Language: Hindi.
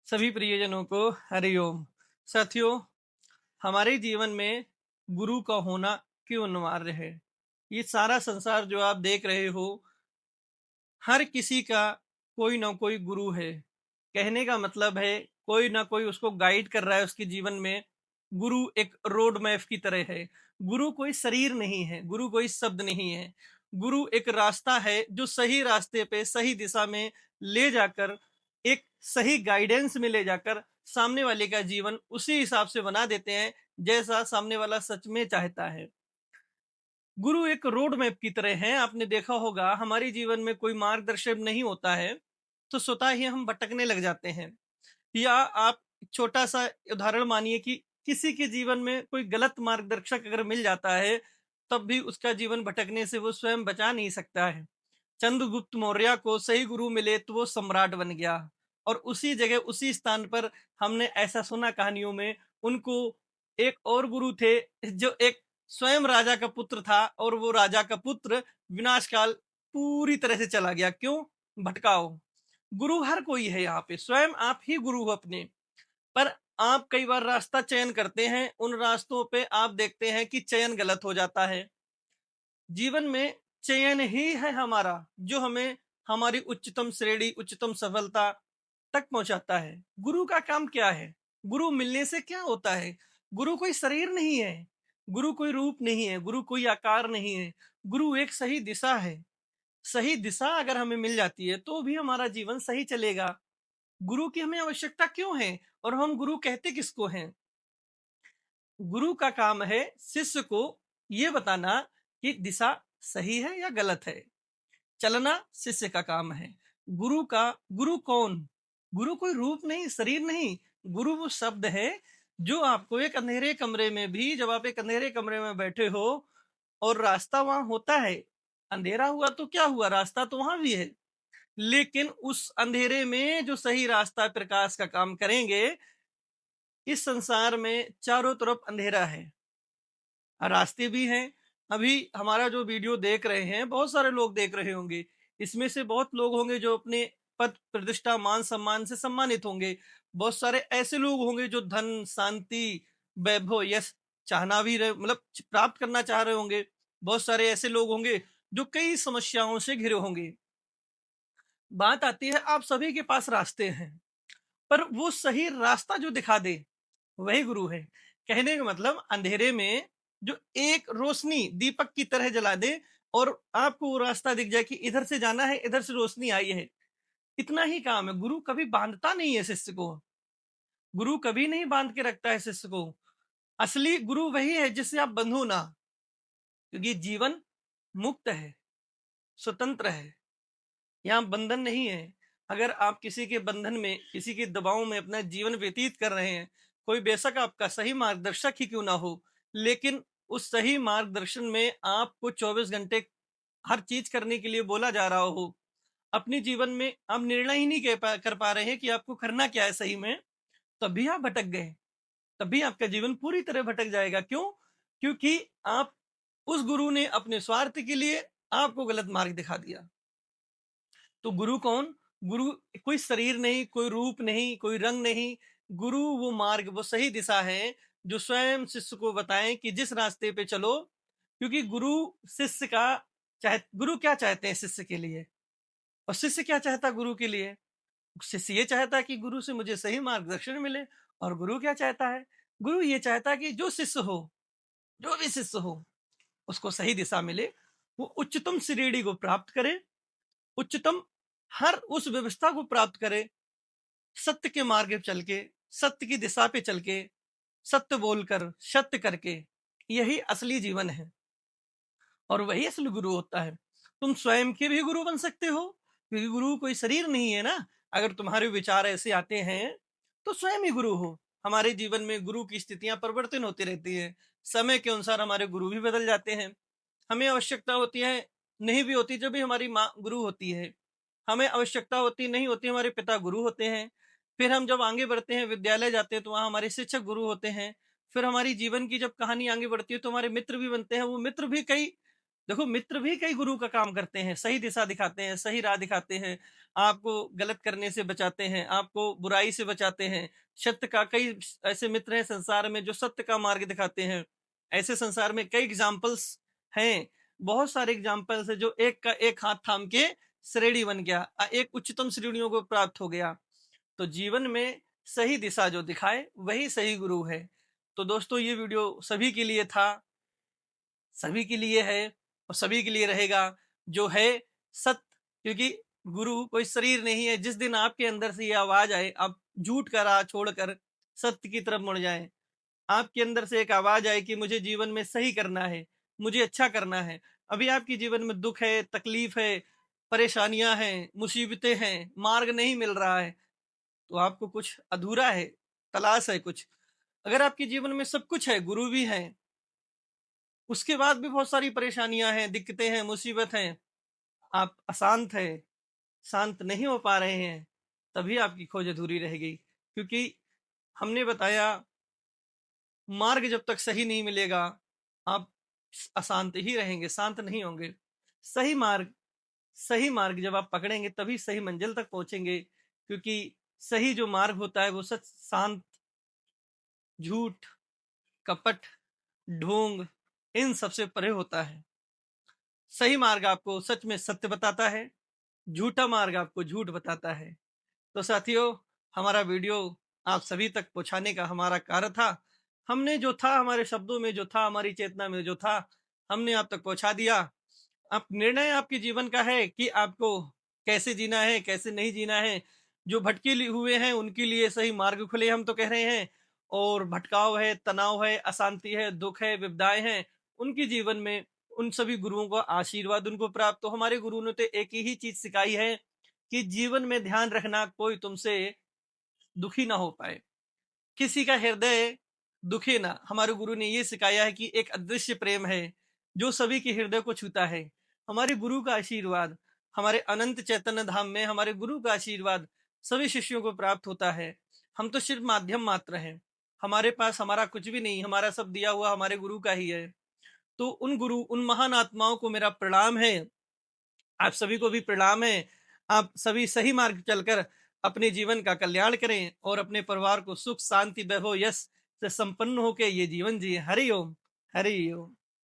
सभी प्रियजनों को हरिओम। साथियों, हमारे जीवन में गुरु का होना क्यों अनिवार्य है? ये सारा संसार जो आप देख रहे हो, हर किसी का कोई ना कोई गुरु है। कहने का मतलब है कोई ना कोई उसको गाइड कर रहा है उसके जीवन में। गुरु एक रोड मैप की तरह है। गुरु कोई शरीर नहीं है, गुरु कोई शब्द नहीं है। गुरु एक रास्ता है जो सही रास्ते पे सही दिशा में ले जाकर, एक सही गाइडेंस में ले जाकर सामने वाले का जीवन उसी हिसाब से बना देते हैं जैसा सामने वाला सच में चाहता है। गुरु एक रोड मैप की तरह है। आपने देखा होगा हमारे जीवन में कोई मार्गदर्शन नहीं होता है तो स्वतः ही हम भटकने लग जाते हैं। या आप छोटा सा उदाहरण मानिए कि किसी के जीवन में कोई गलत मार्गदर्शक अगर मिल जाता है, तब भी उसका जीवन भटकने से वो स्वयं बचा नहीं सकता है। चंद्रगुप्त मौर्य को सही गुरु मिले तो वो सम्राट बन गया, और उसी जगह उसी स्थान पर हमने ऐसा सुना कहानियों में, उनको एक और गुरु थे जो एक स्वयं राजा का पुत्र था, और वो राजा का पुत्र विनाश काल पूरी तरह से चला गया। क्यों? भटकाओ। गुरु हर कोई है, यहाँ पे स्वयं आप ही गुरु हो अपने। पर आप कई बार रास्ता चयन करते हैं, उन रास्तों पे आप देखते हैं कि चयन गलत हो जाता है। जीवन में चयन ही है हमारा जो हमें हमारी उच्चतम श्रेणी, उच्चतम सफलता तक पहुंचाता है। गुरु का काम क्या है? गुरु मिलने से क्या होता है? गुरु कोई शरीर नहीं है, गुरु कोई रूप नहीं है, गुरु कोई आकार नहीं है। गुरु एक सही दिशा है। सही दिशा अगर हमें मिल जाती है तो भी हमारा जीवन सही चलेगा। गुरु की हमें आवश्यकता क्यों है? और हम गुरु कहते किसको हैं? गुरु का काम है शिष्य को ये बताना कि दिशा सही है या गलत है। चलना शिष्य का काम है। गुरु कौन? गुरु कोई रूप नहीं, शरीर नहीं। गुरु वो शब्द है जो आपको एक अंधेरे कमरे में भी, जब आप एक अंधेरे कमरे में बैठे हो और रास्ता वहां होता है, अंधेरा हुआ तो क्या हुआ, रास्ता तो वहां भी है, लेकिन उस अंधेरे में जो सही रास्ता प्रकाश का काम करेंगे, इस संसार में चारों तरफ अंधेरा है, रास्ते भी हैं। अभी हमारा जो वीडियो देख रहे हैं, बहुत सारे लोग देख रहे होंगे। इसमें से बहुत लोग होंगे जो अपने पद, प्रतिष्ठा, मान सम्मान से सम्मानित होंगे। बहुत सारे ऐसे लोग होंगे जो धन, शांति, वैभव, यश चाहना भी रहे, मतलब प्राप्त करना चाह रहे होंगे। बहुत सारे ऐसे लोग होंगे जो कई समस्याओं से घिरे होंगे। बात आती है आप सभी के पास रास्ते हैं, पर वो सही रास्ता जो दिखा दे वही गुरु है। कहने का मतलब अंधेरे में जो एक रोशनी दीपक की तरह जला दे और आपको वो रास्ता दिख जाए कि इधर से जाना है, इधर से रोशनी आई है, इतना ही काम है। गुरु कभी बांधता नहीं है शिष्य को। गुरु कभी नहीं बांध के रखता है शिष्य को। असली गुरु वही है जिससे आप बंधो ना, क्योंकि जीवन मुक्त है, स्वतंत्र है, यहाँ बंधन नहीं है। अगर आप किसी के बंधन में, किसी के दबाव में अपना जीवन व्यतीत कर रहे हैं, कोई बेशक आपका सही मार्गदर्शक ही क्यों ना हो, लेकिन उस सही मार्गदर्शन में आपको 24 घंटे हर चीज करने के लिए बोला जा रहा हो, अपने जीवन में आप निर्णय ही नहीं कर पा रहे हैं कि आपको करना क्या है सही में, तभी आप भटक गए। तभी आपका जीवन पूरी तरह भटक जाएगा। क्यों? क्योंकि आप, उस गुरु ने अपने स्वार्थ के लिए आपको गलत मार्ग दिखा दिया। तो गुरु कौन? गुरु कोई शरीर नहीं, कोई रूप नहीं, कोई रंग नहीं। गुरु वो मार्ग, वो सही दिशा है जो स्वयं शिष्य को बताएं कि जिस रास्ते पे चलो। क्योंकि गुरु शिष्य का गुरु क्या चाहते हैं शिष्य के लिए, और शिष्य क्या चाहता गुरु के लिए? शिष्य ये चाहता है कि गुरु से मुझे सही मार्गदर्शन मिले, और गुरु क्या चाहता है? गुरु ये चाहता है कि जो शिष्य हो, जो भी शिष्य हो, उसको सही दिशा मिले, वो उच्चतम श्रेणी को प्राप्त करे, उच्चतम हर उस व्यवस्था को प्राप्त करे, सत्य के मार्ग पे चल के, सत्य की दिशा पे चल के, सत्य बोलकर, सत्य करके। यही असली जीवन है, और वही असली गुरु होता है। तुम स्वयं के भी गुरु बन सकते हो, क्योंकि गुरु कोई शरीर नहीं है ना। अगर तुम्हारे विचार ऐसे आते हैं तो स्वयं ही गुरु हो। हमारे जीवन में गुरु की स्थितियां परिवर्तन होती रहती है। समय के अनुसार हमारे गुरु भी बदल जाते हैं। हमें आवश्यकता होती है, नहीं भी होती, जब भी हमारी माँ गुरु होती है। हमें आवश्यकता होती नहीं होती, हमारे पिता गुरु होते हैं। फिर हम जब आगे बढ़ते हैं, विद्यालय जाते हैं, तो वहाँ हमारे शिक्षक गुरु होते हैं। फिर हमारी जीवन की जब कहानी आगे बढ़ती है तो हमारे मित्र भी बनते हैं। वो मित्र भी कई देखो मित्र भी कई गुरु का काम करते हैं, सही दिशा दिखाते हैं, सही राह दिखाते हैं, आपको गलत करने से बचाते हैं, आपको बुराई से बचाते हैं। सत्य का कई ऐसे मित्र हैं संसार में जो सत्य का मार्ग दिखाते हैं। ऐसे संसार में कई एग्ज़ाम्पल्स हैं, बहुत सारे एग्ज़ाम्पल्स हैं जो एक का एक हाथ थाम के श्रेणी बन गया, एक उच्चतम श्रेणियों को प्राप्त हो गया। तो जीवन में सही दिशा जो दिखाए वही सही गुरु है। तो दोस्तों ये वीडियो सभी के लिए था, सभी के लिए है और सभी के लिए रहेगा। जो है सत्य, क्योंकि गुरु कोई शरीर नहीं है। जिस दिन आपके अंदर से ये आवाज आए, आप झूठ का राह छोड़कर सत्य की तरफ मुड़ जाएं, आपके अंदर से एक आवाज आए कि मुझे जीवन में सही करना है, मुझे अच्छा करना है। अभी आपके जीवन में दुख है, तकलीफ है, परेशानियां हैं, मुसीबतें हैं, मार्ग नहीं मिल रहा है, तो आपको कुछ अधूरा है, तलाश है कुछ। अगर आपके जीवन में सब कुछ है, गुरु भी है, उसके बाद भी बहुत सारी परेशानियां हैं, दिक्कतें हैं, मुसीबत हैं, आप अशांत हैं, शांत नहीं हो पा रहे हैं, तभी आपकी खोज अधूरी रहेगी। क्योंकि हमने बताया, मार्ग जब तक सही नहीं मिलेगा, आप अशांत ही रहेंगे, शांत नहीं होंगे। सही मार्ग, सही मार्ग जब आप पकड़ेंगे तभी सही मंजिल तक पहुंचेंगे। क्योंकि सही जो मार्ग होता है वो सच, शांत, झूठ, कपट, ढोंग, इन सबसे परे होता है। सही मार्ग आपको सच में सत्य बताता है, झूठा मार्ग आपको झूठ बताता है। तो साथियों, हमारा वीडियो आप सभी तक पहुंचाने का हमारा कार्य था। हमने जो था, हमारे शब्दों में जो था, हमारी चेतना में जो था, हमने आप तक पहुंचा दिया। अब निर्णय आपके जीवन का है कि आपको कैसे जीना है, कैसे नहीं जीना है। जो भटके हुए हैं उनके लिए सही मार्ग खुले, हम तो कह रहे हैं। और भटकाव है, तनाव है, अशांति है, दुख है, विपदाएं हैं, उनके जीवन में उन सभी गुरुओं का आशीर्वाद उनको प्राप्त। तो हमारे गुरु ने तो एक ही चीज सिखाई है कि जीवन में ध्यान रखना, कोई तुमसे दुखी ना हो पाए, किसी का हृदय दुखे ना। हमारे गुरु ने ये सिखाया है कि एक अदृश्य प्रेम है जो सभी के हृदय को छूता है। हमारे गुरु का आशीर्वाद, हमारे अनंत चैतन्य धाम में हमारे गुरु का आशीर्वाद सभी शिष्यों को प्राप्त होता है। हम तो सिर्फ माध्यम मात्र हैं, हमारे पास हमारा कुछ भी नहीं, हमारा सब दिया हुआ हमारे गुरु का ही है। तो उन गुरु, उन महान आत्माओं को मेरा प्रणाम है, आप सभी को भी प्रणाम है। आप सभी सही मार्ग चलकर अपने जीवन का कल्याण करें और अपने परिवार को सुख, शांति, वैभव, यश से संपन्न होकर ये जीवन जिए। हरि ओम, हरि ओम।